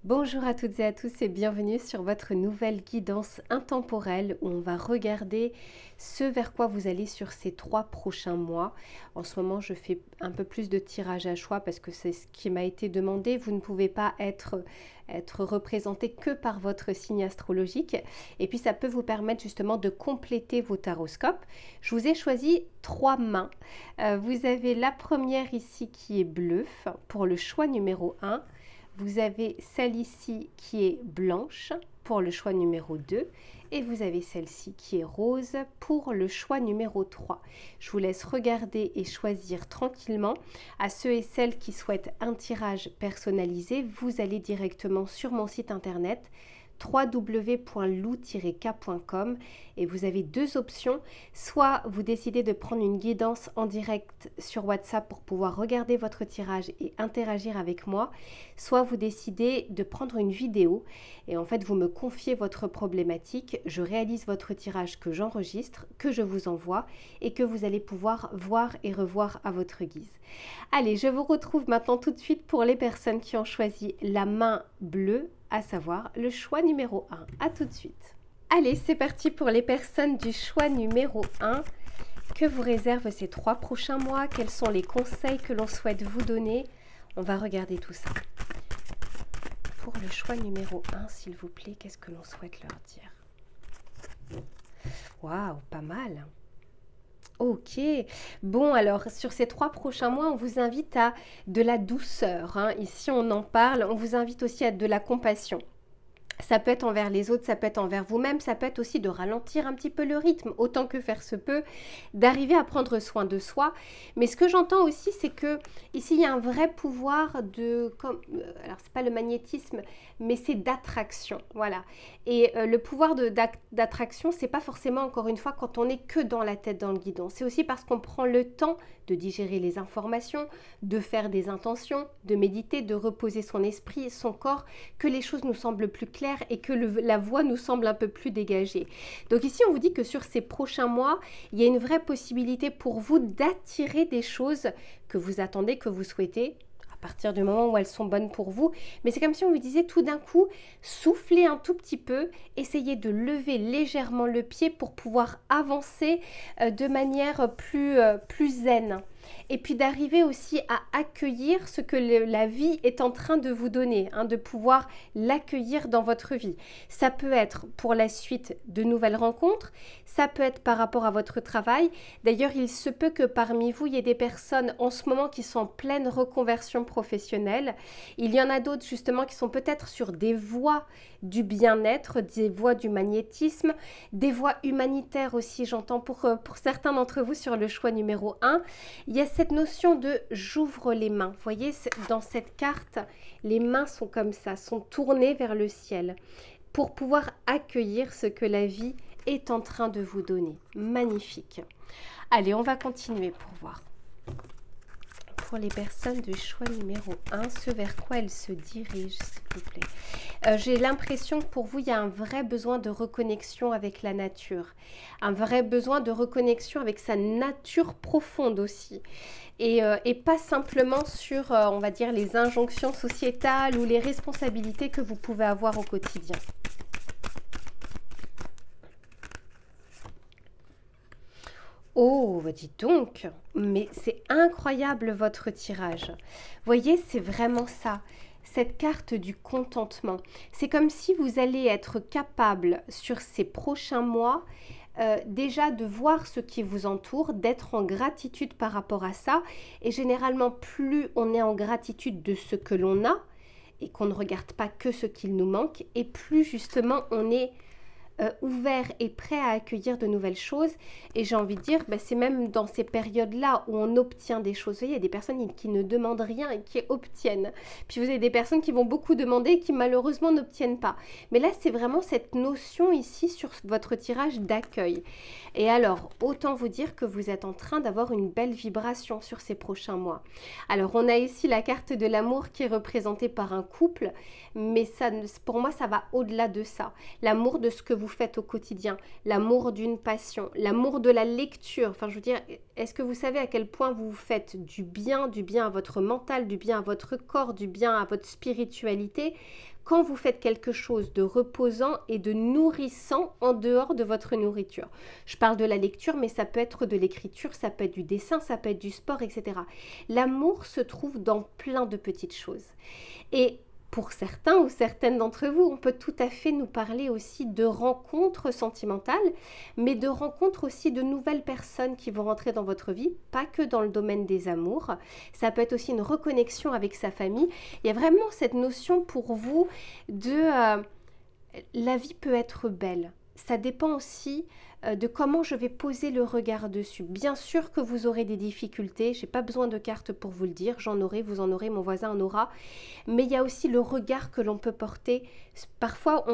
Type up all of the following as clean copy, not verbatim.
Bonjour à toutes et à tous et bienvenue sur votre nouvelle guidance intemporelle où on va regarder ce vers quoi vous allez sur ces 3 prochains mois. En ce moment, je fais un peu plus de tirage à choix parce que c'est ce qui m'a été demandé. Vous ne pouvez pas être représenté que par votre signe astrologique. Et puis, ça peut vous permettre justement de compléter vos taroscopes. Je vous ai choisi 3 mains. Vous avez la première ici qui est bleue pour le choix numéro 1. Vous avez celle ici qui est blanche pour le choix numéro 2 et vous avez celle-ci qui est rose pour le choix numéro 3. Je vous laisse regarder et choisir tranquillement. À ceux et celles qui souhaitent un tirage personnalisé, vous allez directement sur mon site internet www.lou-k.com et vous avez 2 options. Soit vous décidez de prendre une guidance en direct sur WhatsApp pour pouvoir regarder votre tirage et interagir avec moi, soit vous décidez de prendre une vidéo et en fait vous me confiez votre problématique, je réalise votre tirage que j'enregistre, que je vous envoie et que vous allez pouvoir voir et revoir à votre guise. Allez, je vous retrouve maintenant tout de suite pour les personnes qui ont choisi la main bleue, à savoir le choix numéro 1. À tout de suite. Allez, c'est parti pour les personnes du choix numéro 1. Que vous réservent ces 3 prochains mois? Quels sont les conseils que l'on souhaite vous donner? On va regarder tout ça. Pour le choix numéro 1, s'il vous plaît, qu'est-ce que l'on souhaite leur dire? Waouh, pas mal. Ok, bon alors sur ces 3 prochains mois, on vous invite à de la douceur, hein. Ici on en parle, on vous invite aussi à de la compassion. Ça peut être envers les autres, ça peut être envers vous-même, ça peut être aussi de ralentir un petit peu le rythme, autant que faire se peut, d'arriver à prendre soin de soi. Mais ce que j'entends aussi, c'est que ici, il y a un vrai pouvoir de... alors, c'est pas le magnétisme, mais c'est d'attraction, voilà. Et le pouvoir d'attraction, c'est pas forcément, encore une fois, quand on n'est que dans la tête, dans le guidon. C'est aussi parce qu'on prend le temps de digérer les informations, de faire des intentions, de méditer, de reposer son esprit et son corps, que les choses nous semblent plus claires et que la voie nous semble un peu plus dégagée. Donc ici, on vous dit que sur ces prochains mois, il y a une vraie possibilité pour vous d'attirer des choses que vous attendez, que vous souhaitez, à partir du moment où elles sont bonnes pour vous. Mais c'est comme si on vous disait tout d'un coup, soufflez un tout petit peu, essayez de lever légèrement le pied pour pouvoir avancer de manière plus zen. Et puis d'arriver aussi à accueillir ce que la vie est en train de vous donner, hein, de pouvoir l'accueillir dans votre vie. Ça peut être pour la suite de nouvelles rencontres, ça peut être par rapport à votre travail. D'ailleurs, il se peut que parmi vous, il y ait des personnes en ce moment qui sont en pleine reconversion professionnelle. Il y en a d'autres justement qui sont peut-être sur des voies du bien-être, des voies du magnétisme, des voies humanitaires aussi, j'entends pour certains d'entre vous sur le choix numéro 1. Il y a cette notion de j'ouvre les mains. Vous voyez, dans cette carte, les mains sont comme ça, sont tournées vers le ciel pour pouvoir accueillir ce que la vie est en train de vous donner. Magnifique. Allez, on va continuer pour voir. Pour les personnes du choix numéro 1, ce vers quoi elles se dirigent, s'il vous plaît. J'ai l'impression que pour vous, il y a un vrai besoin de reconnexion avec la nature. Un vrai besoin de reconnexion avec sa nature profonde aussi. Et pas simplement sur, on va dire, les injonctions sociétales ou les responsabilités que vous pouvez avoir au quotidien. Oh, bah dites donc, mais c'est incroyable votre tirage. Vous voyez, c'est vraiment ça, cette carte du contentement. C'est comme si vous allez être capable sur ces prochains mois déjà de voir ce qui vous entoure, d'être en gratitude par rapport à ça. Et généralement, plus on est en gratitude de ce que l'on a et qu'on ne regarde pas que ce qu'il nous manque, et plus justement on est ouvert et prêt à accueillir de nouvelles choses. Et j'ai envie de dire, c'est même dans ces périodes-là où on obtient des choses. Vous voyez, il y a des personnes qui ne demandent rien et qui obtiennent. Puis vous avez des personnes qui vont beaucoup demander et qui malheureusement n'obtiennent pas. Mais là, c'est vraiment cette notion ici sur votre tirage d'accueil. Et alors, autant vous dire que vous êtes en train d'avoir une belle vibration sur ces prochains mois. Alors, on a ici la carte de l'amour qui est représentée par un couple, mais ça, pour moi, ça va au-delà de ça. L'amour de ce que vous faites au quotidien, l'amour d'une passion, l'amour de la lecture. Enfin, je veux dire, est-ce que vous savez à quel point vous faites du bien à votre mental, du bien à votre corps, du bien à votre spiritualité quand vous faites quelque chose de reposant et de nourrissant en dehors de votre nourriture. Je parle de la lecture, mais ça peut être de l'écriture, ça peut être du dessin, ça peut être du sport, etc. L'amour se trouve dans plein de petites choses. Et pour certains ou certaines d'entre vous, on peut tout à fait nous parler aussi de rencontres sentimentales, mais de rencontres aussi de nouvelles personnes qui vont rentrer dans votre vie, pas que dans le domaine des amours. Ça peut être aussi une reconnexion avec sa famille. Il y a vraiment cette notion pour vous de la vie peut être belle. Ça dépend aussi de comment je vais poser le regard dessus. Bien sûr que vous aurez des difficultés, je n'ai pas besoin de cartes pour vous le dire, j'en aurai, vous en aurez, mon voisin en aura, mais il y a aussi le regard que l'on peut porter. Parfois,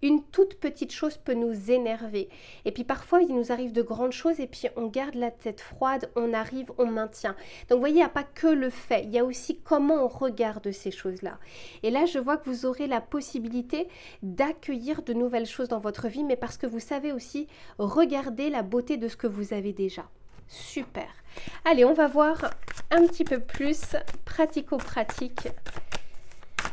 une toute petite chose peut nous énerver. Et puis parfois, il nous arrive de grandes choses et puis on garde la tête froide, on arrive, on maintient. Donc vous voyez, il n'y a pas que le fait, il y a aussi comment on regarde ces choses-là. Et là, je vois que vous aurez la possibilité d'accueillir de nouvelles choses dans votre vie, mais parce que vous savez aussi regarder la beauté de ce que vous avez déjà. Super. Allez, on va voir un petit peu plus pratico-pratique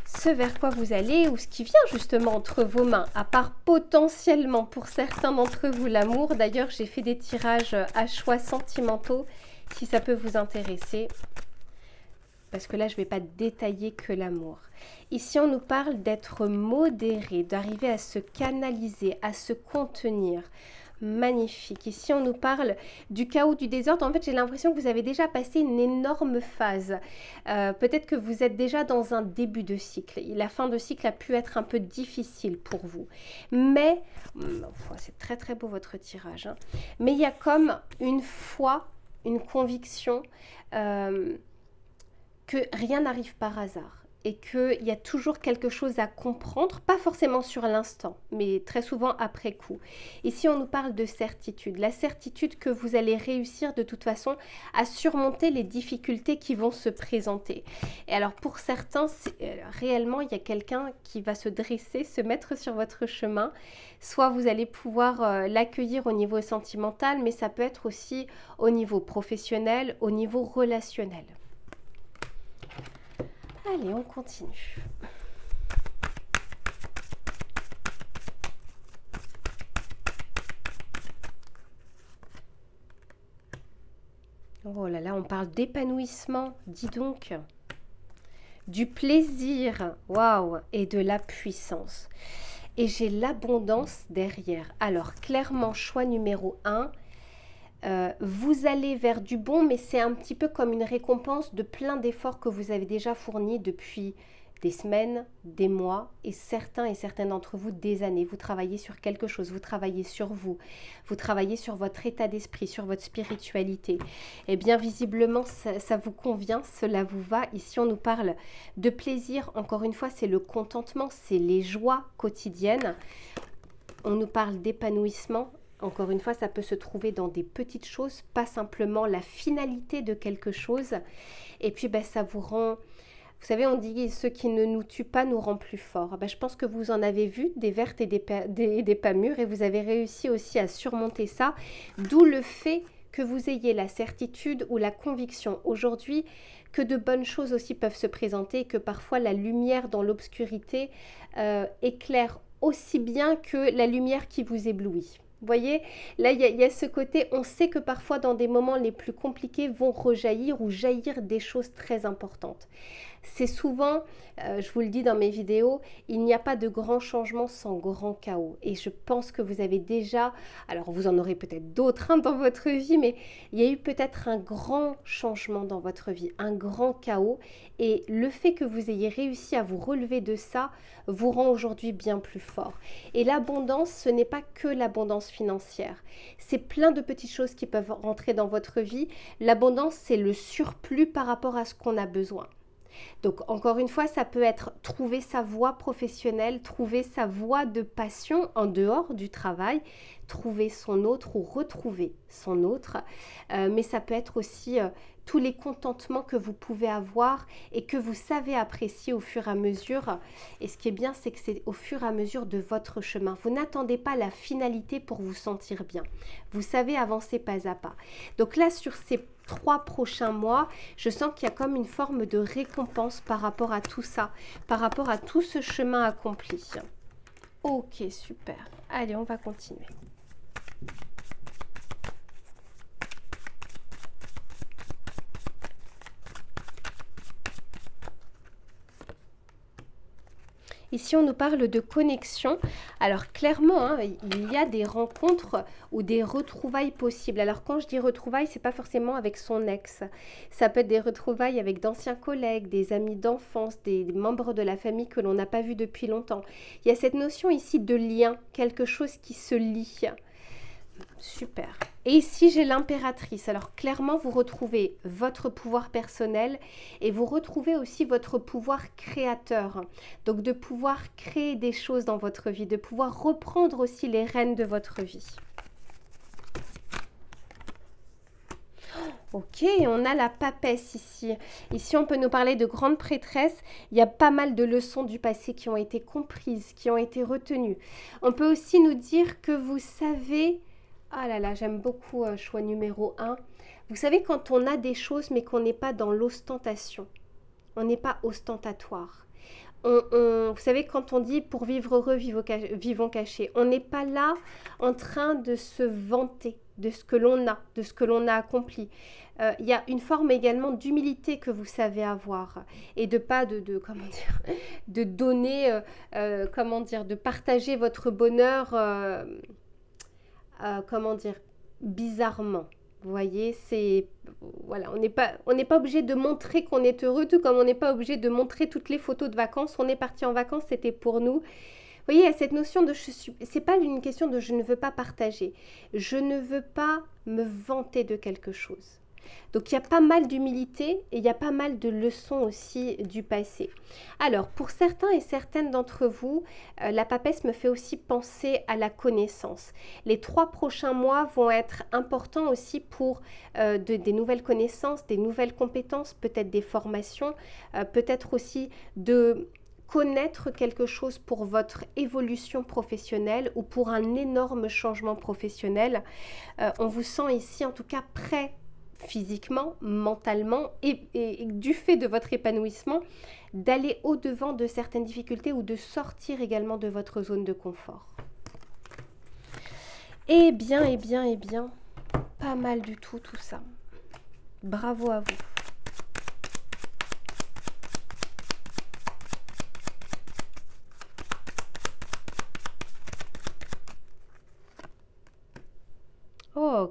ce vers quoi vous allez ou ce qui vient justement entre vos mains, à part potentiellement pour certains d'entre vous l'amour. D'ailleurs, j'ai fait des tirages à choix sentimentaux si ça peut vous intéresser. Parce que là, je ne vais pas détailler que l'amour. Ici, on nous parle d'être modéré, d'arriver à se canaliser, à se contenir. Magnifique. Ici, on nous parle du chaos, du désordre. En fait, j'ai l'impression que vous avez déjà passé une énorme phase. Peut-être que vous êtes déjà dans un début de cycle. La fin de cycle a pu être un peu difficile pour vous. Mais, c'est très très beau votre tirage. Hein. Mais il y a comme une foi, une conviction que rien n'arrive par hasard. Et qu'il y a toujours quelque chose à comprendre, pas forcément sur l'instant, mais très souvent après coup. Ici, on nous parle de certitude. La certitude que vous allez réussir de toute façon à surmonter les difficultés qui vont se présenter. Et alors, pour certains, réellement, il y a quelqu'un qui va se dresser, se mettre sur votre chemin. Soit vous allez pouvoir l'accueillir au niveau sentimental, mais ça peut être aussi au niveau professionnel, au niveau relationnel. Allez, on continue. Oh là là, on parle d'épanouissement, dis donc. Du plaisir, waouh, et de la puissance. Et j'ai l'abondance derrière. Alors, clairement, choix numéro 1. Vous allez vers du bon, mais c'est un petit peu comme une récompense de plein d'efforts que vous avez déjà fournis depuis des semaines, des mois et certains et certaines d'entre vous des années. Vous travaillez sur quelque chose, vous travaillez sur vous, vous travaillez sur votre état d'esprit, sur votre spiritualité. Et bien visiblement, ça vous convient, cela vous va. Ici, on nous parle de plaisir. Encore une fois, c'est le contentement, c'est les joies quotidiennes. On nous parle d'épanouissement. Encore une fois, ça peut se trouver dans des petites choses, pas simplement la finalité de quelque chose. Et puis, ça vous rend... Vous savez, on dit ce qui ne nous tue pas nous rend plus forts. Je pense que vous en avez vu des vertes et des pas mûres et vous avez réussi aussi à surmonter ça. D'où le fait que vous ayez la certitude ou la conviction aujourd'hui que de bonnes choses aussi peuvent se présenter et que parfois la lumière dans l'obscurité éclaire aussi bien que la lumière qui vous éblouit. Vous voyez, là, il y a ce côté, on sait que parfois, dans des moments les plus compliqués, vont rejaillir ou jaillir des choses très importantes. C'est souvent, je vous le dis dans mes vidéos, il n'y a pas de grand changement sans grand chaos. Et je pense que vous avez déjà, alors vous en aurez peut-être d'autres dans votre vie, mais il y a eu peut-être un grand changement dans votre vie, un grand chaos. Et le fait que vous ayez réussi à vous relever de ça vous rend aujourd'hui bien plus fort. Et l'abondance, ce n'est pas que l'abondance financière. C'est plein de petites choses qui peuvent rentrer dans votre vie. L'abondance, c'est le surplus par rapport à ce qu'on a besoin. Donc encore une fois, ça peut être trouver sa voie professionnelle, trouver sa voie de passion en dehors du travail, trouver son autre ou retrouver son autre. Mais ça peut être aussi tous les contentements que vous pouvez avoir et que vous savez apprécier au fur et à mesure. Et ce qui est bien, c'est que c'est au fur et à mesure de votre chemin. Vous n'attendez pas la finalité pour vous sentir bien. Vous savez avancer pas à pas. Donc là, sur ces 3 prochains mois, je sens qu'il y a comme une forme de récompense par rapport à tout ça, par rapport à tout ce chemin accompli. Ok, super. Allez, on va continuer. Ici, on nous parle de connexion. Alors, clairement, hein, il y a des rencontres ou des retrouvailles possibles. Alors, quand je dis retrouvailles, ce n'est pas forcément avec son ex. Ça peut être des retrouvailles avec d'anciens collègues, des amis d'enfance, des membres de la famille que l'on n'a pas vus depuis longtemps. Il y a cette notion ici de lien, quelque chose qui se lie. Super. Et ici, j'ai l'impératrice. Alors, clairement, vous retrouvez votre pouvoir personnel et vous retrouvez aussi votre pouvoir créateur. Donc, de pouvoir créer des choses dans votre vie, de pouvoir reprendre aussi les rênes de votre vie. Ok, on a la papesse ici. Ici, on peut nous parler de grande prêtresse. Il y a pas mal de leçons du passé qui ont été comprises, qui ont été retenues. On peut aussi nous dire que vous savez... Ah là là, j'aime beaucoup choix numéro 1. Vous savez, quand on a des choses, mais qu'on n'est pas dans l'ostentation, on n'est pas ostentatoire. Vous savez, quand on dit pour vivre heureux, vivons cachés, on n'est pas là en train de se vanter de ce que l'on a, de ce que l'on a accompli. Il y a une forme également d'humilité que vous savez avoir et de pas comment dire, de donner, comment dire, de partager votre bonheur. Comment dire, bizarrement. Vous voyez, c'est... Voilà, on n'est pas obligé de montrer qu'on est heureux, tout comme on n'est pas obligé de montrer toutes les photos de vacances. On est parti en vacances, c'était pour nous. Vous voyez, il y a cette notion de... C'est pas une question de je ne veux pas partager. Je ne veux pas me vanter de quelque chose. Donc, il y a pas mal d'humilité et il y a pas mal de leçons aussi du passé. Alors, pour certains et certaines d'entre vous, la papesse me fait aussi penser à la connaissance. Les 3 prochains mois vont être importants aussi pour des nouvelles connaissances, des nouvelles compétences, peut-être des formations, peut-être aussi de connaître quelque chose pour votre évolution professionnelle ou pour un énorme changement professionnel. On vous sent ici en tout cas prêt physiquement, mentalement et du fait de votre épanouissement, d'aller au-devant de certaines difficultés ou de sortir également de votre zone de confort. Eh bien, pas mal du tout ça. Bravo à vous. Oh,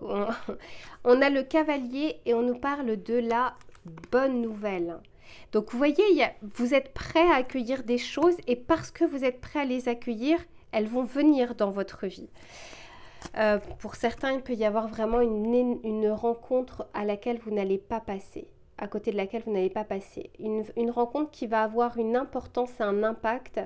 on a le cavalier et on nous parle de la bonne nouvelle. Donc, vous voyez, vous êtes prêt à accueillir des choses et parce que vous êtes prêt à les accueillir, elles vont venir dans votre vie. Pour certains, il peut y avoir vraiment une rencontre à laquelle vous n'allez pas passer, à côté de laquelle vous n'allez pas passer. Une rencontre qui va avoir une importance et un impact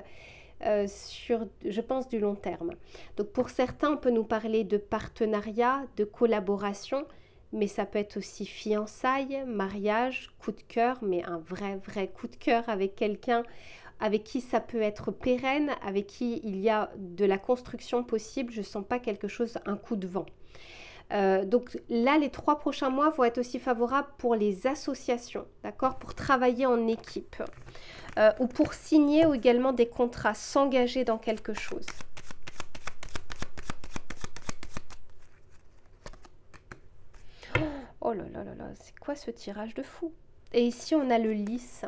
sur, je pense, du long terme. Donc pour certains, on peut nous parler de partenariat, de collaboration, mais ça peut être aussi fiançailles, mariage, coup de cœur, mais un vrai coup de cœur avec quelqu'un avec qui ça peut être pérenne, avec qui il y a de la construction possible. Je ne sens pas quelque chose, un coup de vent. Donc là, les 3 prochains mois vont être aussi favorables pour les associations, d'accord, pour travailler en équipe ou pour signer ou également des contrats, s'engager dans quelque chose. Oh là là là là, c'est quoi ce tirage de fou? Et ici, on a le lys.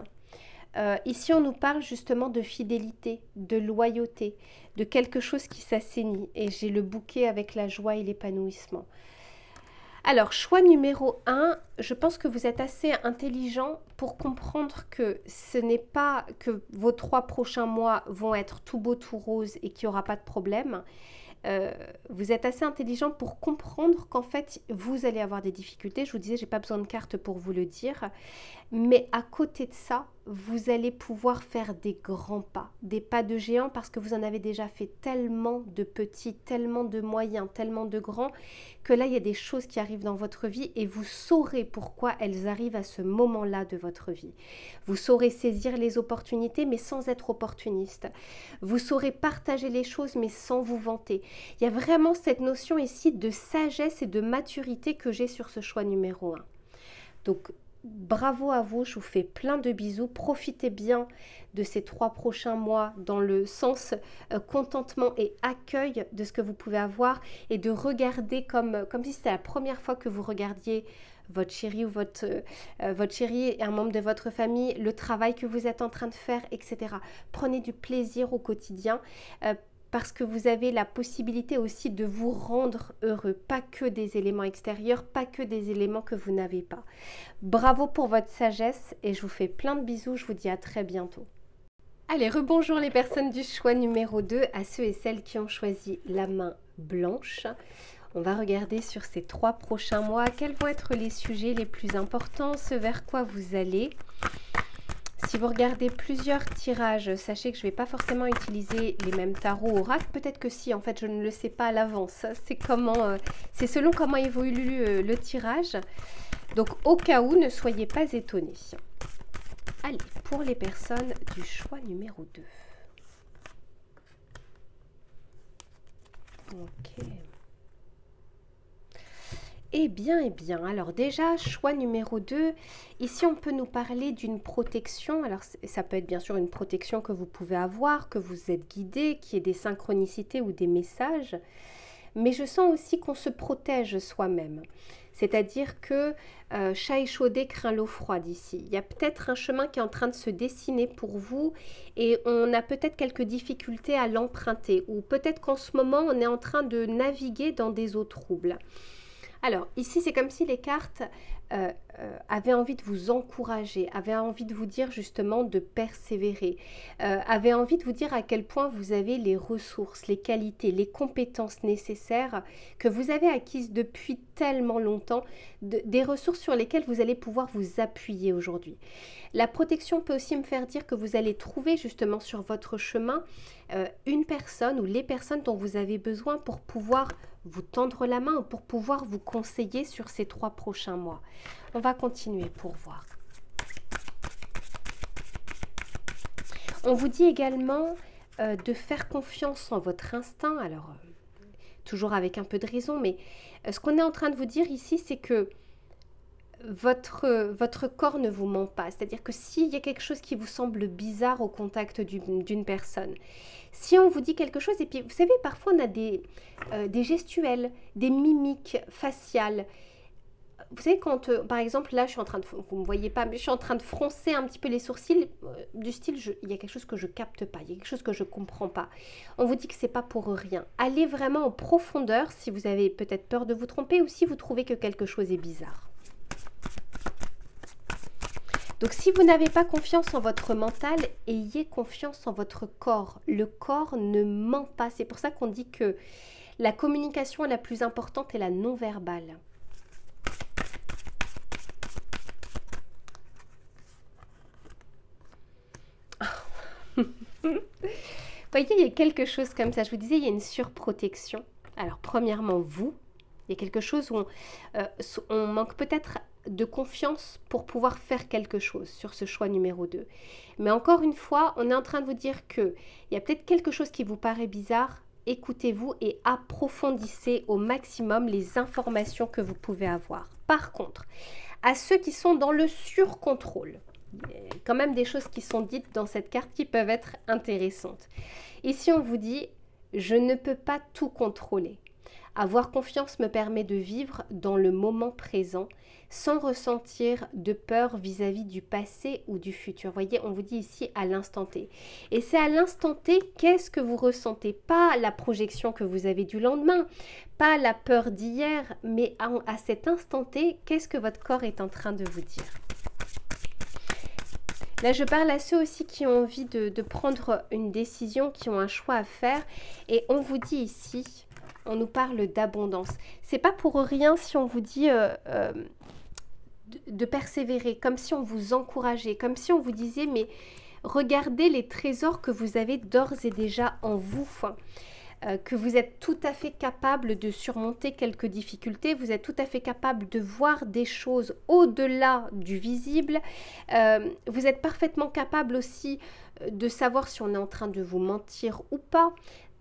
Ici, on nous parle justement de fidélité, de loyauté, de quelque chose qui s'assainit. Et j'ai le bouquet avec la joie et l'épanouissement. Alors, choix numéro 1, je pense que vous êtes assez intelligent pour comprendre que ce n'est pas que vos 3 prochains mois vont être tout beau, tout rose et qu'il n'y aura pas de problème. Vous êtes assez intelligent pour comprendre qu'en fait, vous allez avoir des difficultés. Je vous disais, je n'ai pas besoin de cartes pour vous le dire. Mais à côté de ça, vous allez pouvoir faire des grands pas, des pas de géant parce que vous en avez déjà fait tellement de petits, tellement de moyens, tellement de grands, que là, il y a des choses qui arrivent dans votre vie et vous saurez pourquoi elles arrivent à ce moment-là de votre vie. Vous saurez saisir les opportunités, mais sans être opportuniste. Vous saurez partager les choses, mais sans vous vanter. Il y a vraiment cette notion ici de sagesse et de maturité que j'ai sur ce choix numéro 1. Donc, bravo à vous, je vous fais plein de bisous. Profitez bien de ces 3 prochains mois dans le sens contentement et accueil de ce que vous pouvez avoir et de regarder comme si c'était la première fois que vous regardiez votre chéri ou votre chéri et un membre de votre famille, le travail que vous êtes en train de faire, etc. Prenez du plaisir au quotidien. Parce que vous avez la possibilité aussi de vous rendre heureux, pas que des éléments extérieurs, pas que des éléments que vous n'avez pas. Bravo pour votre sagesse et je vous fais plein de bisous, je vous dis à très bientôt. Allez, rebonjour les personnes du choix numéro 2, à ceux et celles qui ont choisi la main blanche. On va regarder sur ces 3 prochains mois quels vont être les sujets les plus importants, ce vers quoi vous allez. Si vous regardez plusieurs tirages, sachez que je ne vais pas forcément utiliser les mêmes tarots oracles. Peut-être que si, en fait, je ne le sais pas à l'avance. C'est selon comment évolue le tirage. Donc, au cas où, ne soyez pas étonnés. Allez, pour les personnes du choix numéro 2. Ok. Eh bien, alors déjà, choix numéro 2, ici on peut nous parler d'une protection, alors ça peut être bien sûr une protection que vous pouvez avoir, que vous êtes guidé, qu'il y ait des synchronicités ou des messages, mais je sens aussi qu'on se protège soi-même, c'est-à-dire que chat échaudé craint l'eau froide ici, il y a peut-être un chemin qui est en train de se dessiner pour vous et on a peut-être quelques difficultés à l'emprunter, ou peut-être qu'en ce moment on est en train de naviguer dans des eaux troubles. Alors, ici, c'est comme si les cartes avaient envie de vous encourager, avaient envie de vous dire justement de persévérer, avaient envie de vous dire à quel point vous avez les ressources, les qualités, les compétences nécessaires que vous avez acquises depuis tellement longtemps, des ressources sur lesquelles vous allez pouvoir vous appuyer aujourd'hui. La protection peut aussi me faire dire que vous allez trouver justement sur votre chemin une personne ou les personnes dont vous avez besoin pour pouvoir vous tendre la main ou pour pouvoir vous conseiller sur ces 3 prochains mois. On va continuer pour voir. On vous dit également de faire confiance en votre instinct, alors toujours avec un peu de raison, mais ce qu'on est en train de vous dire ici, c'est que votre corps ne vous ment pas. C'est-à-dire que s'il y a quelque chose qui vous semble bizarre au contact d'une personne, si on vous dit quelque chose, et puis vous savez, parfois on a des gestuels, des mimiques faciales. Vous savez, quand, par exemple, là, je suis en train de, vous ne me voyez pas, mais je suis en train de froncer un petit peu les sourcils, du style, il y a quelque chose que je capte pas, il y a quelque chose que je comprends pas. On vous dit que c'est pas pour rien. Allez vraiment en profondeur si vous avez peut-être peur de vous tromper ou si vous trouvez que quelque chose est bizarre. Donc, si vous n'avez pas confiance en votre mental, ayez confiance en votre corps. Le corps ne ment pas. C'est pour ça qu'on dit que la communication la plus importante est la non-verbale. Vous voyez, il y a quelque chose comme ça. Je vous disais, il y a une surprotection. Alors, premièrement, il y a quelque chose où on manque peut-être de confiance pour pouvoir faire quelque chose sur ce choix numéro 2. Mais encore une fois, on est en train de vous dire qu'il y a peut-être quelque chose qui vous paraît bizarre. Écoutez-vous et approfondissez au maximum les informations que vous pouvez avoir. Par contre, à ceux qui sont dans le surcontrôle, il y a quand même des choses qui sont dites dans cette carte qui peuvent être intéressantes. Ici, on vous dit « Je ne peux pas tout contrôler ». Avoir confiance me permet de vivre dans le moment présent sans ressentir de peur vis-à-vis du passé ou du futur. Vous voyez, on vous dit ici à l'instant T. Et c'est à l'instant T, qu'est-ce que vous ressentez? Pas la projection que vous avez du lendemain, pas la peur d'hier, mais à cet instant T, qu'est-ce que votre corps est en train de vous dire? Là, je parle à ceux aussi qui ont envie de prendre une décision, qui ont un choix à faire. Et on vous dit ici, on nous parle d'abondance. C'est pas pour rien si on vous dit de persévérer, comme si on vous encourageait, comme si on vous disait, mais regardez les trésors que vous avez d'ores et déjà en vous, que vous êtes tout à fait capable de surmonter quelques difficultés, vous êtes tout à fait capable de voir des choses au-delà du visible, vous êtes parfaitement capable aussi de savoir si on est en train de vous mentir ou pas.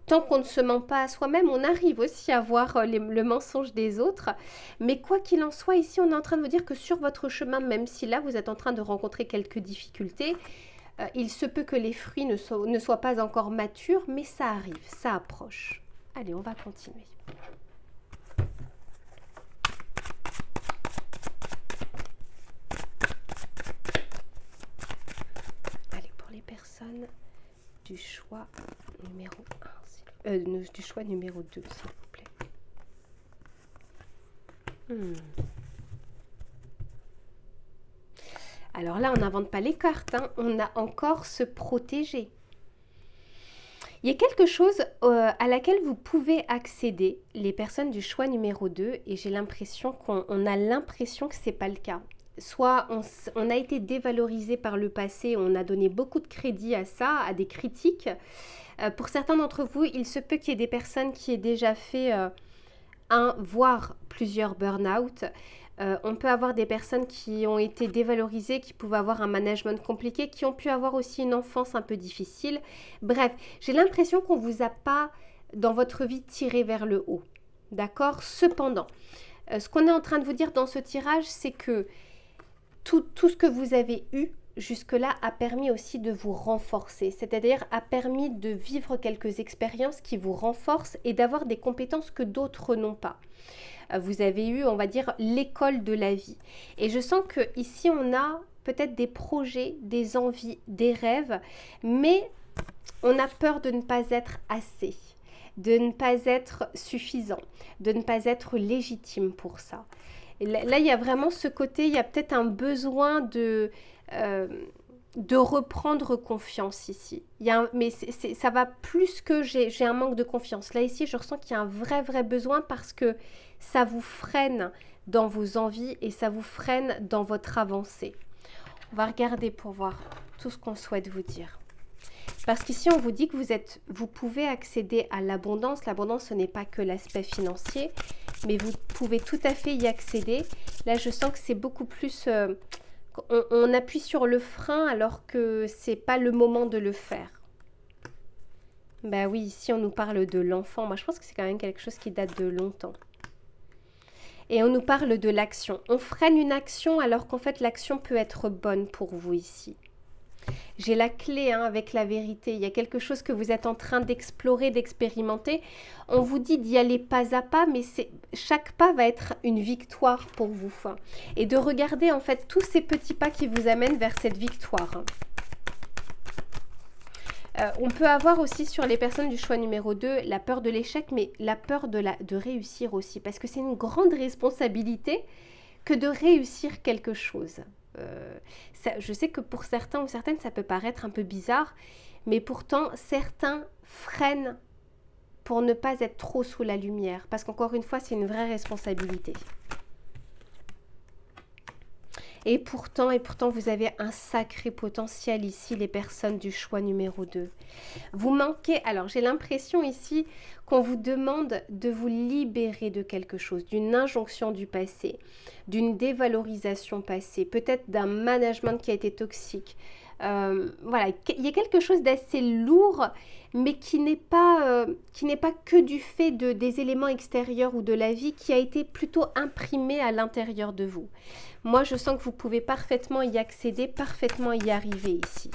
Tant qu'on ne se ment pas à soi-même, on arrive aussi à voir le mensonge des autres. Mais quoi qu'il en soit, ici, on est en train de vous dire que sur votre chemin, même si là, vous êtes en train de rencontrer quelques difficultés, il se peut que les fruits ne soient pas encore matures, mais ça arrive, ça approche. Allez, on va continuer. Allez, pour les personnes du choix numéro 1, du choix numéro 2, s'il vous plaît. Alors là, on n'invente pas les cartes, hein. On a encore se protéger. Il y a quelque chose à laquelle vous pouvez accéder, les personnes du choix numéro 2, et j'ai l'impression qu'on a l'impression que ce n'est pas le cas. Soit on a été dévalorisé par le passé, on a donné beaucoup de crédit à ça, à des critiques. Pour certains d'entre vous, il se peut qu'il y ait des personnes qui aient déjà fait un, voire plusieurs burn-out. On peut avoir des personnes qui ont été dévalorisées, qui pouvaient avoir un management compliqué, qui ont pu avoir aussi une enfance un peu difficile. Bref, j'ai l'impression qu'on ne vous a pas, dans votre vie, tiré vers le haut. D'accord? Cependant, ce qu'on est en train de vous dire dans ce tirage, c'est que tout ce que vous avez eu jusque-là a permis aussi de vous renforcer, c'est-à-dire a permis de vivre quelques expériences qui vous renforcent et d'avoir des compétences que d'autres n'ont pas. Vous avez eu, on va dire, l'école de la vie. Et je sens que ici on a peut-être des projets, des envies, des rêves, mais on a peur de ne pas être assez, de ne pas être suffisant, de ne pas être légitime pour ça. Et là, il y a vraiment ce côté, il y a peut-être un besoin de reprendre confiance ici. Mais ça va plus que j'ai un manque de confiance. Là, ici, je ressens qu'il y a un vrai besoin parce que ça vous freine dans vos envies et ça vous freine dans votre avancée. On va regarder pour voir tout ce qu'on souhaite vous dire. Parce qu'ici, on vous dit que vous pouvez accéder à l'abondance. L'abondance, ce n'est pas que l'aspect financier, mais vous pouvez tout à fait y accéder. Là, je sens que c'est beaucoup plus... on appuie sur le frein alors que ce n'est pas le moment de le faire. Ben oui, ici, on nous parle de l'enfant. Moi, je pense que c'est quand même quelque chose qui date de longtemps. Et on nous parle de l'action. On freine une action alors qu'en fait, l'action peut être bonne pour vous ici. J'ai la clé avec la vérité. Il y a quelque chose que vous êtes en train d'explorer, d'expérimenter. On vous dit d'y aller pas à pas, mais chaque pas va être une victoire pour vous. Et de regarder en fait tous ces petits pas qui vous amènent vers cette victoire. On peut avoir aussi sur les personnes du choix numéro 2 la peur de l'échec, mais la peur de réussir aussi. Parce que c'est une grande responsabilité que de réussir quelque chose. Je sais que pour certains ou certaines, ça peut paraître un peu bizarre, mais pourtant, certains freinent pour ne pas être trop sous la lumière. Parce qu'encore une fois, c'est une vraie responsabilité. Et pourtant, vous avez un sacré potentiel ici, les personnes du choix numéro 2. Vous manquez, alors j'ai l'impression ici qu'on vous demande de vous libérer de quelque chose, d'une injonction du passé, d'une dévalorisation passée, peut-être d'un management qui a été toxique. Voilà, il y a quelque chose d'assez lourd, mais qui n'est pas que du fait des éléments extérieurs ou de la vie, qui a été plutôt imprimé à l'intérieur de vous. Moi, je sens que vous pouvez parfaitement y accéder, parfaitement y arriver ici.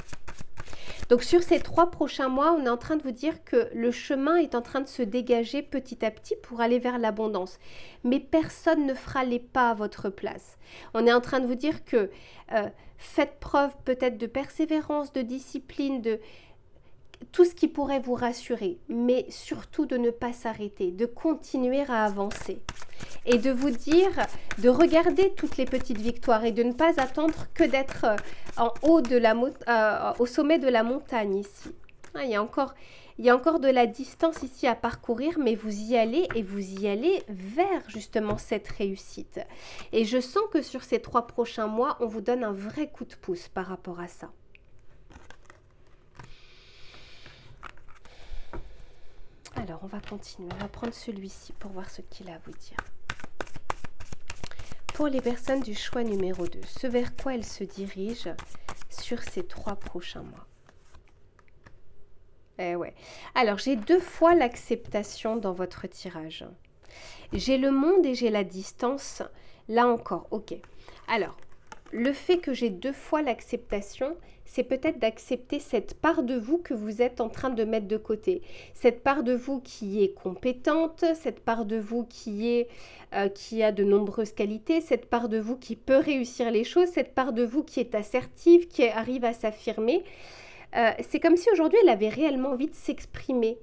Donc, sur ces 3 prochains mois, on est en train de vous dire que le chemin est en train de se dégager petit à petit pour aller vers l'abondance. Mais personne ne fera les pas à votre place. On est en train de vous dire que faites preuve peut-être de persévérance, de discipline, de tout ce qui pourrait vous rassurer, mais surtout de ne pas s'arrêter, de continuer à avancer et de vous dire, de regarder toutes les petites victoires et de ne pas attendre que d'être en haut de au sommet de la montagne ici. Ah, il y a encore de la distance ici à parcourir, mais vous y allez et vous y allez vers justement cette réussite. Et je sens que sur ces 3 prochains mois, on vous donne un vrai coup de pouce par rapport à ça. Alors, on va continuer. On va prendre celui-ci pour voir ce qu'il a à vous dire. Pour les personnes du choix numéro 2, ce vers quoi elles se dirigent sur ces 3 prochains mois. Eh ouais. Alors, j'ai 2 fois l'acceptation dans votre tirage. J'ai le monde et j'ai la distance. Là encore, ok. Alors, le fait que j'ai 2 fois l'acceptation, c'est peut-être d'accepter cette part de vous que vous êtes en train de mettre de côté. Cette part de vous qui est compétente, cette part de vous qui a de nombreuses qualités, cette part de vous qui peut réussir les choses, cette part de vous qui est assertive, qui arrive à s'affirmer. C'est comme si aujourd'hui elle avait réellement envie de s'exprimer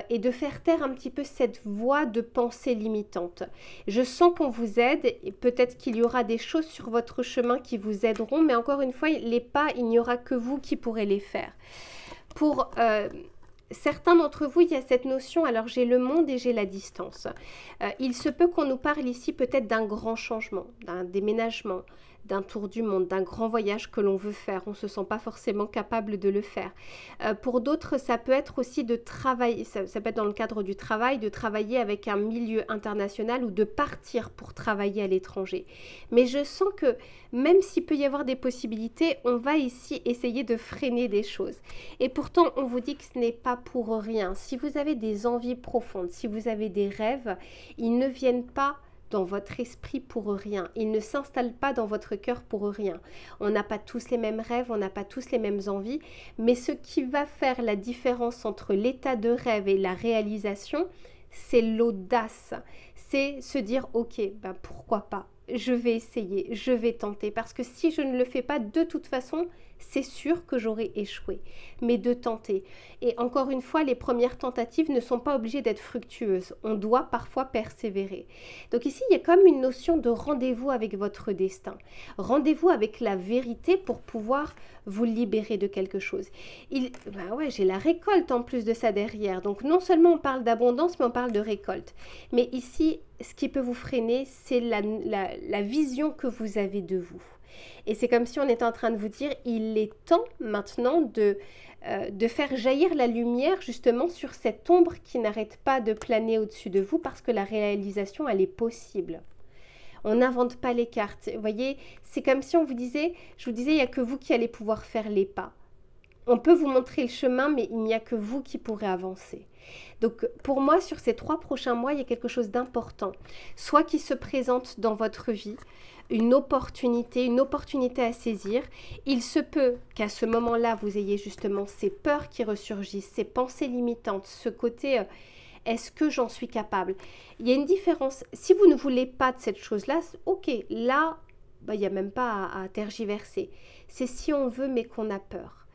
et de faire taire un petit peu cette voix de pensée limitante. Je sens qu'on vous aide et peut-être qu'il y aura des choses sur votre chemin qui vous aideront, mais encore une fois, les pas, il n'y aura que vous qui pourrez les faire. Pour certains d'entre vous, il y a cette notion, alors j'ai le monde et j'ai la distance. Il se peut qu'on nous parle ici peut-être d'un grand changement, d'un déménagement, d'un tour du monde, d'un grand voyage que l'on veut faire. On ne se sent pas forcément capable de le faire. Pour d'autres, ça peut être aussi de travailler, ça peut être dans le cadre du travail, de travailler avec un milieu international ou de partir pour travailler à l'étranger. Mais je sens que même s'il peut y avoir des possibilités, on va ici essayer de freiner des choses. Et pourtant, on vous dit que ce n'est pas pour rien. Si vous avez des envies profondes, si vous avez des rêves, ils ne viennent pas dans votre esprit pour rien. Il ne s'installe pas dans votre cœur pour rien. On n'a pas tous les mêmes rêves, on n'a pas tous les mêmes envies, mais ce qui va faire la différence entre l'état de rêve et la réalisation, c'est l'audace. C'est se dire, ok, ben pourquoi pas, je vais essayer, je vais tenter, parce que si je ne le fais pas, de toute façon, c'est sûr que j'aurai échoué, mais de tenter. Et encore une fois, les premières tentatives ne sont pas obligées d'être fructueuses. On doit parfois persévérer. Donc ici, il y a comme une notion de rendez-vous avec votre destin. Rendez-vous avec la vérité pour pouvoir vous libérer de quelque chose. Ben ouais, j'ai la récolte en plus de ça derrière. Donc non seulement on parle d'abondance, mais on parle de récolte. Mais ici, ce qui peut vous freiner, c'est la vision que vous avez de vous. Et c'est comme si on était en train de vous dire, il est temps maintenant de faire jaillir la lumière justement sur cette ombre qui n'arrête pas de planer au-dessus de vous parce que la réalisation, elle est possible. On n'invente pas les cartes. Vous voyez, c'est comme si on vous disait, je vous disais, il n'y a que vous qui allez pouvoir faire les pas. On peut vous montrer le chemin, mais il n'y a que vous qui pourrez avancer. Donc pour moi, sur ces 3 prochains mois, il y a quelque chose d'important. Soit qui se présente dans votre vie, une opportunité à saisir. Il se peut qu'à ce moment-là, vous ayez justement ces peurs qui ressurgissent, ces pensées limitantes, ce côté est-ce que j'en suis capable? Il y a une différence. Si vous ne voulez pas de cette chose-là, ok, là, il n'y a même pas à tergiverser. C'est si on veut mais qu'on a peur.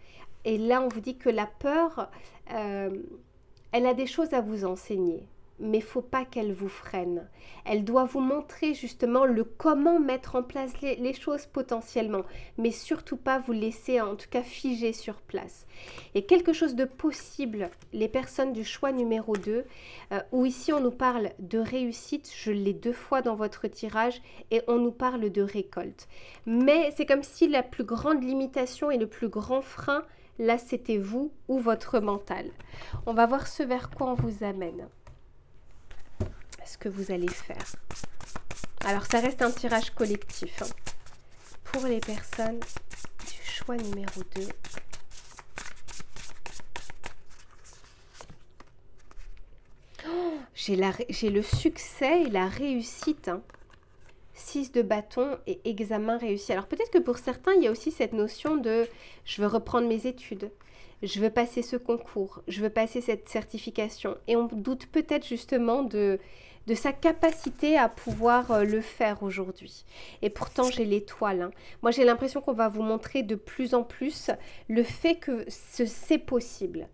Et là, on vous dit que la peur, elle a des choses à vous enseigner. Mais il ne faut pas qu'elle vous freine. Elle doit vous montrer justement le comment mettre en place les choses potentiellement, mais surtout pas vous laisser en tout cas figer sur place. Et quelque chose de possible, les personnes du choix numéro 2, où ici on nous parle de réussite, je l'ai 2 fois dans votre tirage, et on nous parle de récolte. Mais c'est comme si la plus grande limitation et le plus grand frein, là c'était vous ou votre mental. On va voir ce vers quoi on vous amène. Ce que vous allez faire. Alors, ça reste un tirage collectif. Pour les personnes du choix numéro 2. Oh, j'ai le succès et la réussite. 6 de bâton et examen réussi. Alors, peut-être que pour certains, il y a aussi cette notion de « je veux reprendre mes études ». Je veux passer ce concours, je veux passer cette certification. Et on doute peut-être justement de sa capacité à pouvoir le faire aujourd'hui. Et pourtant, j'ai l'étoile. Hein. Moi, j'ai l'impression qu'on va vous montrer de plus en plus le fait que c'est possible.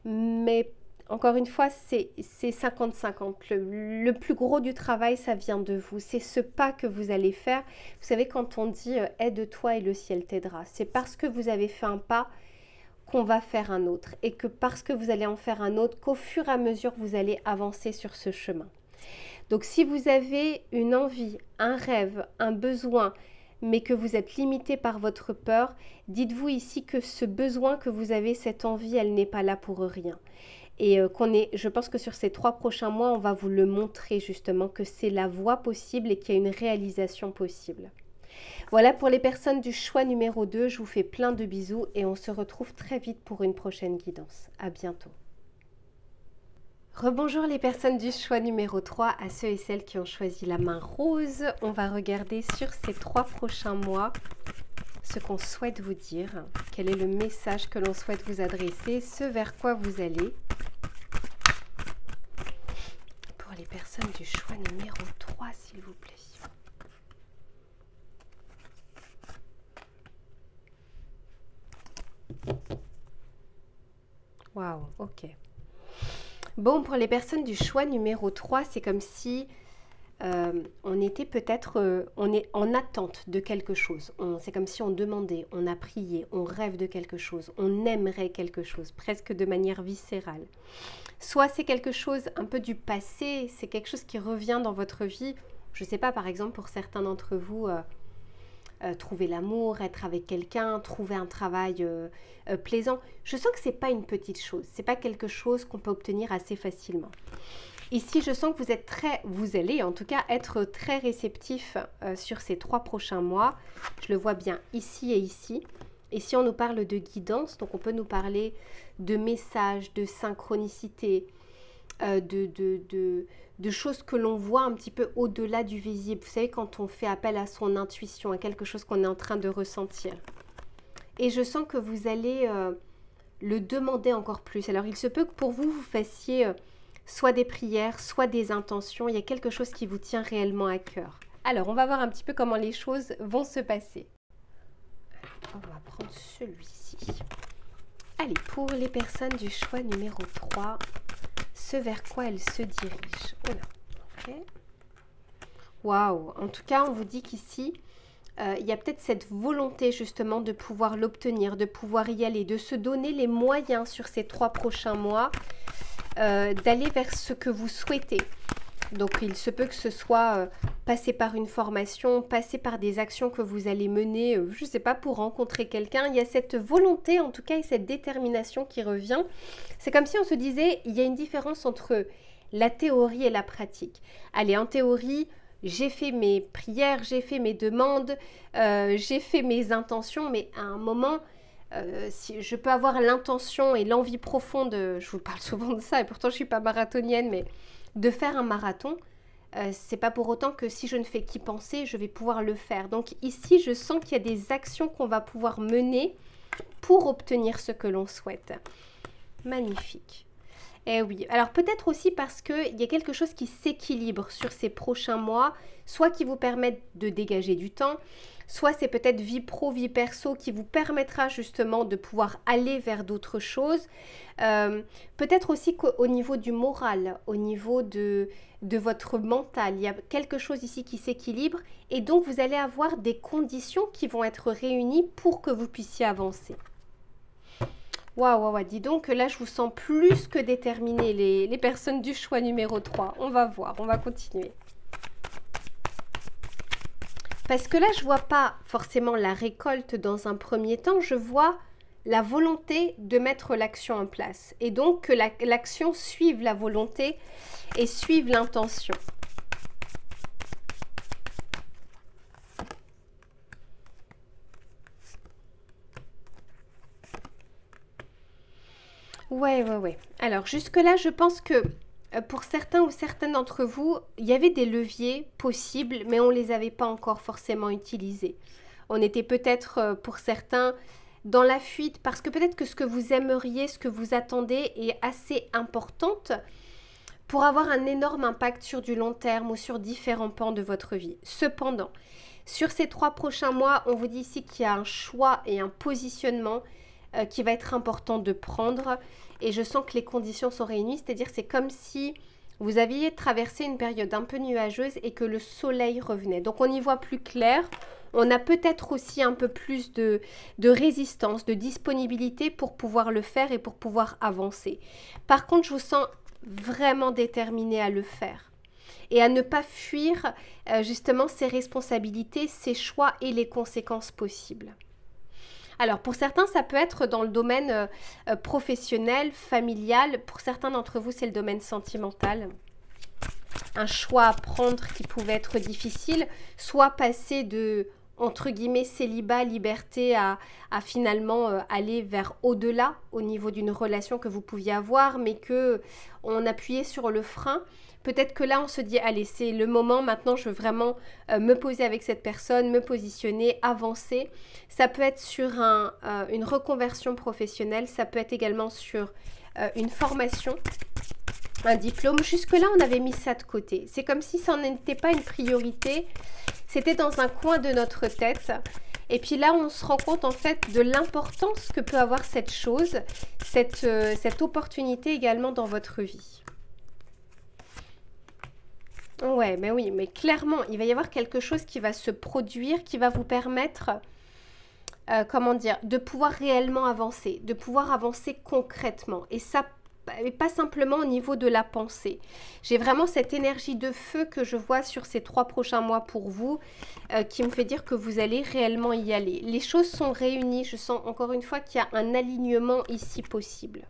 Mais encore une fois, c'est 50-50. Le plus gros du travail, ça vient de vous. C'est ce pas que vous allez faire. Vous savez, quand on dit « aide-toi et le ciel t'aidera », c'est parce que vous avez fait un pas qu'on va faire un autre et que parce que vous allez en faire un autre, qu'au fur et à mesure, vous allez avancer sur ce chemin. Donc, si vous avez une envie, un rêve, un besoin, mais que vous êtes limité par votre peur, dites-vous ici que ce besoin que vous avez, cette envie, elle n'est pas là pour rien. Et je pense que sur ces 3 prochains mois, on va vous le montrer justement que c'est la voie possible et qu'il y a une réalisation possible. Voilà pour les personnes du choix numéro 2, je vous fais plein de bisous et on se retrouve très vite pour une prochaine guidance. À bientôt. Rebonjour les personnes du choix numéro 3, à ceux et celles qui ont choisi la main rose. On va regarder sur ces 3 prochains mois ce qu'on souhaite vous dire, quel est le message que l'on souhaite vous adresser, ce vers quoi vous allez. Pour les personnes du choix numéro 3, s'il vous plaît. Waouh, ok. Bon, pour les personnes du choix numéro 3, c'est comme si on était peut-être, on est en attente de quelque chose. C'est comme si on demandait, on a prié, on rêve de quelque chose, on aimerait quelque chose, presque de manière viscérale. Soit c'est quelque chose un peu du passé, c'est quelque chose qui revient dans votre vie. Je ne sais pas, par exemple, pour certains d'entre vous, trouver l'amour, être avec quelqu'un, trouver un travail plaisant. Je sens que ce n'est pas une petite chose, ce n'est pas quelque chose qu'on peut obtenir assez facilement. Ici, je sens que vous allez en tout cas être très réceptif sur ces 3 prochains mois. Je le vois bien ici et ici. Et si on nous parle de guidance, donc on peut nous parler de messages, de synchronicité, de choses que l'on voit un petit peu au-delà du visible. Vous savez, quand on fait appel à son intuition, à quelque chose qu'on est en train de ressentir. Et je sens que vous allez le demander encore plus. Alors, il se peut que pour vous, vous fassiez soit des prières, soit des intentions. Il y a quelque chose qui vous tient réellement à cœur. Alors, on va voir un petit peu comment les choses vont se passer. On va prendre celui-ci. Allez, pour les personnes du choix numéro 3, ce vers quoi elles se dirigent. Voilà. Ok. Waouh. En tout cas, on vous dit qu'ici, il y a peut-être cette volonté justement de pouvoir l'obtenir, de pouvoir y aller, de se donner les moyens sur ces 3 prochains mois, d'aller vers ce que vous souhaitez. Donc, il se peut que ce soit passer par une formation, passer par des actions que vous allez mener, je ne sais pas, pour rencontrer quelqu'un. Il y a cette volonté, en tout cas, et cette détermination qui revient. C'est comme si on se disait, il y a une différence entre la théorie et la pratique. Allez, en théorie, j'ai fait mes prières, j'ai fait mes demandes, j'ai fait mes intentions, mais à un moment, si je peux avoir l'intention et l'envie profonde, je vous parle souvent de ça, et pourtant je ne suis pas marathonienne, mais de faire un marathon, c'est pas pour autant que si je ne fais qu'y penser, je vais pouvoir le faire. Donc ici, je sens qu'il y a des actions qu'on va pouvoir mener pour obtenir ce que l'on souhaite. Magnifique. Eh oui, alors peut-être aussi parce qu'il y a quelque chose qui s'équilibre sur ces prochains mois, soit qui vous permettent de dégager du temps, soit c'est peut-être vie pro, vie perso qui vous permettra justement de pouvoir aller vers d'autres choses. Peut-être aussi qu'au niveau du moral, au niveau de votre mental, il y a quelque chose ici qui s'équilibre et donc vous allez avoir des conditions qui vont être réunies pour que vous puissiez avancer. Waouh, dis donc, là je vous sens plus que déterminées les personnes du choix numéro 3. On va voir, on va continuer. Parce que là, je ne vois pas forcément la récolte dans un premier temps, je vois la volonté de mettre l'action en place. Et donc que l'action suive la volonté et suive l'intention. Ouais. Alors jusque-là, je pense que pour certains ou certaines d'entre vous, il y avait des leviers possibles, mais on ne les avait pas encore forcément utilisés. On était peut-être, pour certains, dans la fuite, parce que peut-être que ce que vous aimeriez, ce que vous attendez est assez importante pour avoir un énorme impact sur du long terme ou sur différents pans de votre vie. Cependant, sur ces 3 prochains mois, on vous dit ici qu'il y a un choix et un positionnement qui va être important de prendre. Et je sens que les conditions sont réunies, c'est-à-dire c'est comme si vous aviez traversé une période un peu nuageuse et que le soleil revenait. Donc on y voit plus clair, on a peut-être aussi un peu plus de résistance, de disponibilité pour pouvoir le faire et pour pouvoir avancer. Par contre, je vous sens vraiment déterminé à le faire et à ne pas fuir justement ses responsabilités, ses choix et les conséquences possibles. Alors pour certains, ça peut être dans le domaine professionnel, familial. Pour certains d'entre vous, c'est le domaine sentimental. Un choix à prendre qui pouvait être difficile, soit passer de, entre guillemets, célibat, liberté à finalement aller vers au-delà au niveau d'une relation que vous pouviez avoir, mais que on appuyait sur le frein. Peut-être que là, on se dit, allez, c'est le moment, maintenant, je veux vraiment me poser avec cette personne, me positionner, avancer. Ça peut être sur une reconversion professionnelle, ça peut être également sur une formation, un diplôme. Jusque-là, on avait mis ça de côté. C'est comme si ça n'était pas une priorité, c'était dans un coin de notre tête. Et puis là, on se rend compte en fait de l'importance que peut avoir cette chose, cette opportunité également dans votre vie. Ouais, mais oui, mais clairement, il va y avoir quelque chose qui va se produire, qui va vous permettre, comment dire, de pouvoir réellement avancer, de pouvoir avancer concrètement. Et ça, pas simplement au niveau de la pensée. J'ai vraiment cette énergie de feu que je vois sur ces 3 prochains mois pour vous, qui me fait dire que vous allez réellement y aller. Les choses sont réunies, je sens encore une fois qu'il y a un alignement ici possible.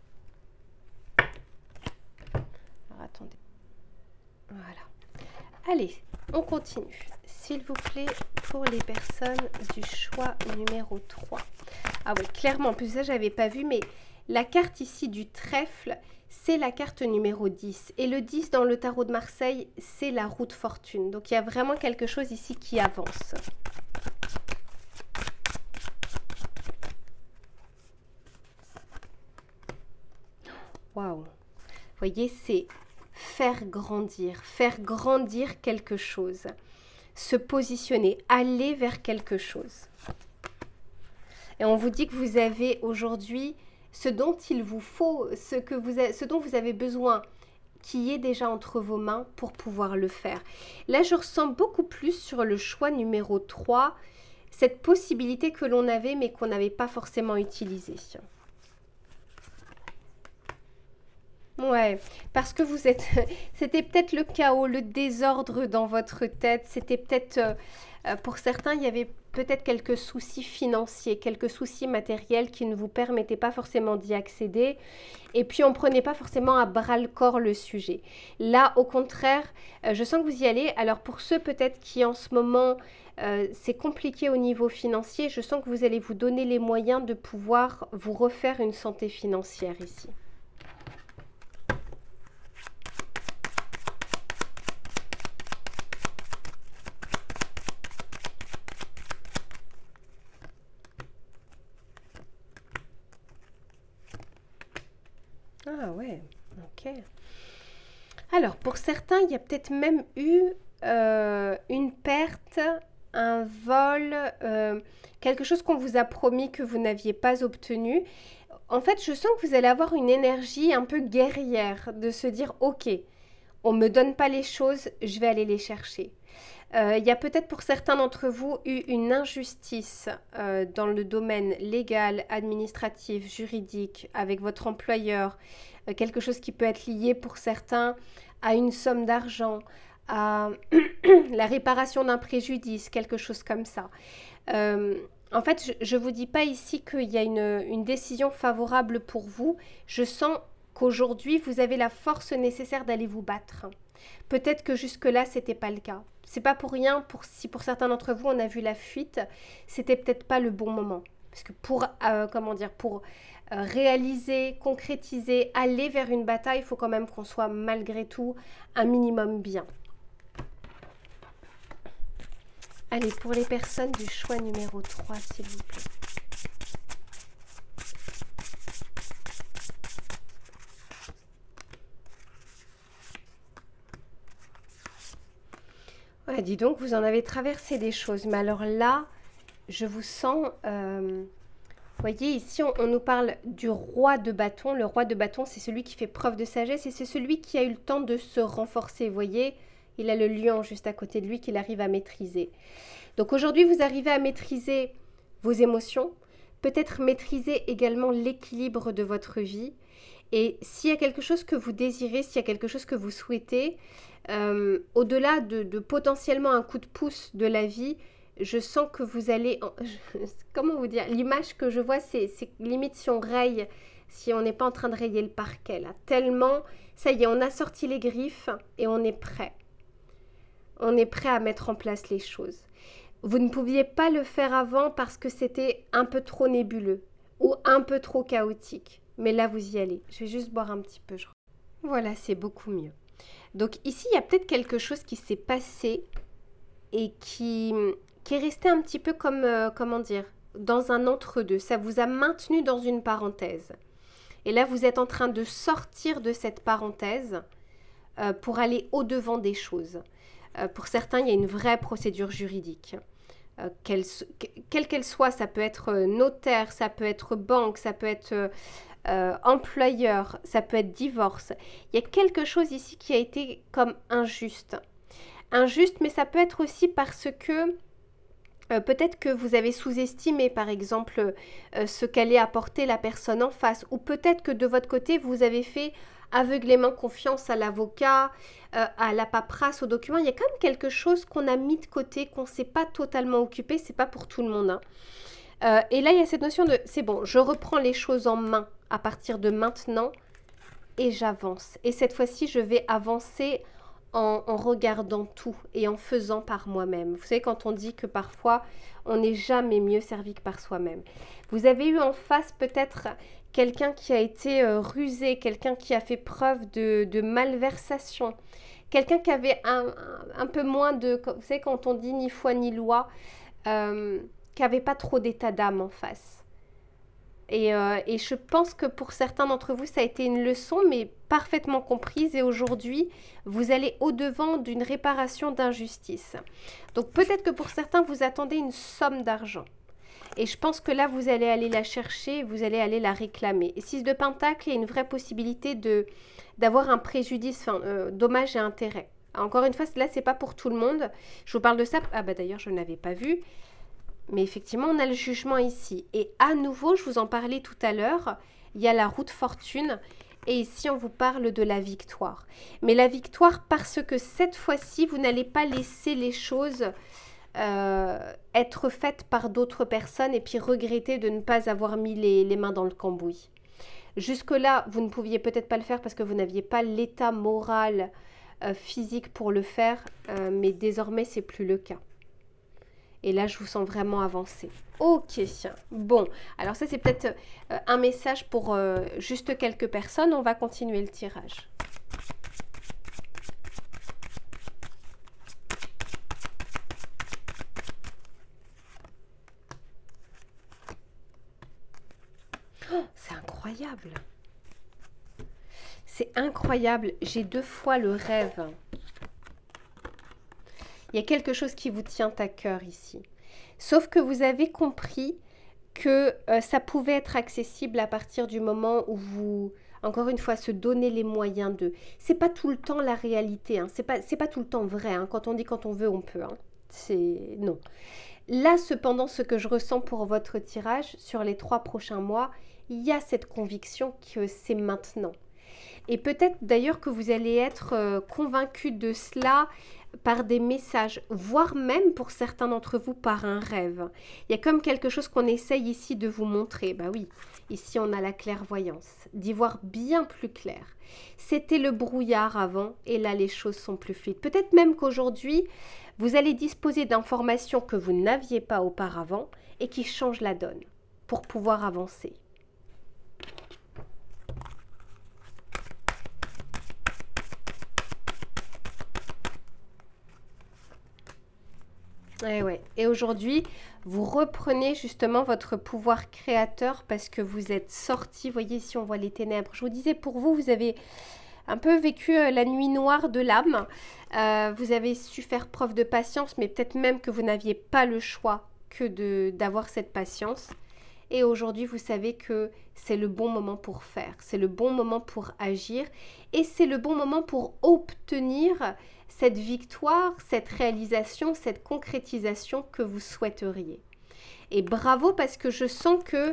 Alors, attendez. Voilà. Allez, on continue. S'il vous plaît, pour les personnes du choix numéro 3. Ah oui, clairement, en plus ça, j'avais pas vu, mais la carte ici du trèfle, c'est la carte numéro 10. Et le 10 dans le tarot de Marseille, c'est la roue de fortune. Donc, il y a vraiment quelque chose ici qui avance. Waouh! Vous voyez, c'est faire grandir quelque chose, se positionner, aller vers quelque chose. Et on vous dit que vous avez aujourd'hui ce dont il vous faut, ce dont vous avez besoin, qui est déjà entre vos mains pour pouvoir le faire. Là, je ressens beaucoup plus sur le choix numéro 3, cette possibilité que l'on avait, mais qu'on n'avait pas forcément utilisée. Ouais, parce que vous êtes, c'était peut-être le chaos, le désordre dans votre tête, c'était peut-être, pour certains, il y avait peut-être quelques soucis financiers, quelques soucis matériels qui ne vous permettaient pas forcément d'y accéder, et puis on ne prenait pas forcément à bras-le-corps le sujet. Là, au contraire, je sens que vous y allez. Alors pour ceux peut-être qui en ce moment, c'est compliqué au niveau financier, je sens que vous allez vous donner les moyens de pouvoir vous refaire une santé financière ici. Ah ouais, ok. Alors, pour certains, il y a peut-être même eu une perte, un vol, quelque chose qu'on vous a promis que vous n'aviez pas obtenu. En fait, je sens que vous allez avoir une énergie un peu guerrière de se dire, ok, on ne me donne pas les choses, je vais aller les chercher. Il y a peut-être pour certains d'entre vous eu une injustice dans le domaine légal, administratif, juridique, avec votre employeur, quelque chose qui peut être lié pour certains à une somme d'argent, à la réparation d'un préjudice, quelque chose comme ça. En fait, je ne vous dis pas ici qu'il y a une décision favorable pour vous. Je sens qu'aujourd'hui, vous avez la force nécessaire d'aller vous battre. Peut-être que jusque-là, ce n'était pas le cas. C'est pas pour rien, si pour certains d'entre vous, on a vu la fuite, c'était peut-être pas le bon moment. Parce que pour, comment dire, pour réaliser, concrétiser, aller vers une bataille, il faut quand même qu'on soit malgré tout un minimum bien. Allez, pour les personnes du choix numéro 3, s'il vous plaît. Ouais, dis donc, vous en avez traversé des choses. Mais alors là, je vous sens... vous voyez, ici, on nous parle du roi de bâton. Le roi de bâton, c'est celui qui fait preuve de sagesse et c'est celui qui a eu le temps de se renforcer. Vous voyez, il a le lion juste à côté de lui qu'il arrive à maîtriser. Donc aujourd'hui, vous arrivez à maîtriser vos émotions, peut-être maîtriser également l'équilibre de votre vie. Et s'il y a quelque chose que vous désirez, s'il y a quelque chose que vous souhaitez, au-delà de potentiellement un coup de pouce de la vie, je sens que vous allez... Comment vous dire? L'image que je vois, c'est limite si on raye, si on n'est pas en train de rayer le parquet, là. Tellement, ça y est, on a sorti les griffes et on est prêt. On est prêt à mettre en place les choses. Vous ne pouviez pas le faire avant parce que c'était un peu trop nébuleux ou un peu trop chaotique. Mais là, vous y allez. Je vais juste boire un petit peu. Voilà, c'est beaucoup mieux. Donc ici, il y a peut-être quelque chose qui s'est passé et qui est resté un petit peu comme, comment dire, dans un entre-deux. Ça vous a maintenu dans une parenthèse. Et là, vous êtes en train de sortir de cette parenthèse pour aller au-devant des choses. Pour certains, il y a une vraie procédure juridique. Quelle qu'elle soit, ça peut être notaire, ça peut être banque, ça peut être employeur, ça peut être divorce. Il y a quelque chose ici qui a été comme injuste. Injuste, mais ça peut être aussi parce que peut-être que vous avez sous-estimé, par exemple, ce qu'allait apporter la personne en face. Ou peut-être que de votre côté, vous avez fait aveuglément confiance à l'avocat, à la paperasse, aux documents. Il y a quand même quelque chose qu'on a mis de côté, qu'on ne s'est pas totalement occupé. Ce n'est pas pour tout le monde. Hein. Et là, il y a cette notion de, c'est bon, je reprends les choses en main à partir de maintenant et j'avance. Et cette fois-ci, je vais avancer en regardant tout et en faisant par moi-même. Vous savez, quand on dit que parfois, on n'est jamais mieux servi que par soi-même. Vous avez eu en face peut-être quelqu'un qui a été rusé, quelqu'un qui a fait preuve de malversation, quelqu'un qui avait un peu moins de... Vous savez, quand on dit ni foi ni loi, qui n'avait pas trop d'état d'âme en face. Et je pense que pour certains d'entre vous, ça a été une leçon, mais parfaitement comprise. Et aujourd'hui, vous allez au-devant d'une réparation d'injustice. Donc peut-être que pour certains, vous attendez une somme d'argent. Et je pense que là, vous allez aller la chercher, vous allez aller la réclamer. Et 6 de Pentacle, il y a une vraie possibilité d'avoir un préjudice, dommage et intérêt. Encore une fois, là, ce n'est pas pour tout le monde. Je vous parle de ça. Ah bah d'ailleurs, je ne l'avais pas vu. Mais effectivement, on a le jugement ici. Et à nouveau, je vous en parlais tout à l'heure, il y a la roue de fortune. Et ici, on vous parle de la victoire. Mais la victoire parce que cette fois-ci, vous n'allez pas laisser les choses être faites par d'autres personnes et puis regretter de ne pas avoir mis les mains dans le cambouis. Jusque-là, vous ne pouviez peut-être pas le faire parce que vous n'aviez pas l'état moral, physique pour le faire. Mais désormais, c'est plus le cas. Et là, je vous sens vraiment avancer. Ok, bon. Alors ça, c'est peut-être un message pour juste quelques personnes. On va continuer le tirage. Oh, c'est incroyable. C'est incroyable. J'ai 2 fois le rêve. Il y a quelque chose qui vous tient à cœur ici. Sauf que vous avez compris que ça pouvait être accessible à partir du moment où vous, encore une fois, se donnez les moyens de... C'est pas tout le temps la réalité, hein. C'est pas tout le temps vrai. Hein. Quand on dit quand on veut, on peut. Hein. C'est... Non. Là, cependant, ce que je ressens pour votre tirage, sur les 3 prochains mois, il y a cette conviction que c'est maintenant. Et peut-être d'ailleurs que vous allez être convaincu de cela par des messages, voire même pour certains d'entre vous par un rêve. Il y a comme quelque chose qu'on essaye ici de vous montrer. Bah oui, ici on a la clairvoyance, d'y voir bien plus clair. C'était le brouillard avant et là les choses sont plus fluides. Peut-être même qu'aujourd'hui, vous allez disposer d'informations que vous n'aviez pas auparavant et qui changent la donne pour pouvoir avancer. Et aujourd'hui, vous reprenez justement votre pouvoir créateur parce que vous êtes sorti. Vous voyez, ici, on voit les ténèbres. Je vous disais, pour vous, vous avez un peu vécu la nuit noire de l'âme. Vous avez su faire preuve de patience, mais peut-être même que vous n'aviez pas le choix que d'avoir cette patience. Et aujourd'hui, vous savez que c'est le bon moment pour faire, c'est le bon moment pour agir et c'est le bon moment pour obtenir cette victoire, cette réalisation, cette concrétisation que vous souhaiteriez. Et bravo parce que je sens que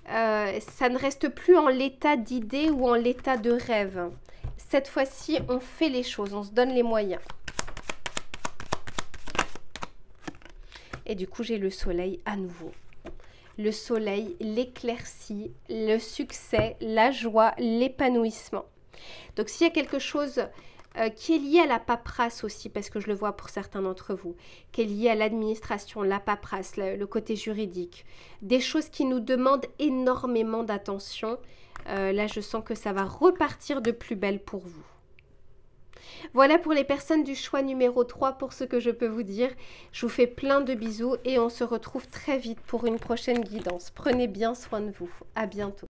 ça ne reste plus en l'état d'idée ou en l'état de rêve. Cette fois-ci, on fait les choses, on se donne les moyens. Et du coup, j'ai le soleil à nouveau. Le soleil, l'éclaircie, le succès, la joie, l'épanouissement. Donc, s'il y a quelque chose qui est lié à la paperasse aussi, parce que je le vois pour certains d'entre vous, qui est lié à l'administration, la paperasse, le côté juridique, des choses qui nous demandent énormément d'attention, là, je sens que ça va repartir de plus belle pour vous. Voilà pour les personnes du choix numéro 3 pour ce que je peux vous dire. Je vous fais plein de bisous et on se retrouve très vite pour une prochaine guidance. Prenez bien soin de vous. À bientôt.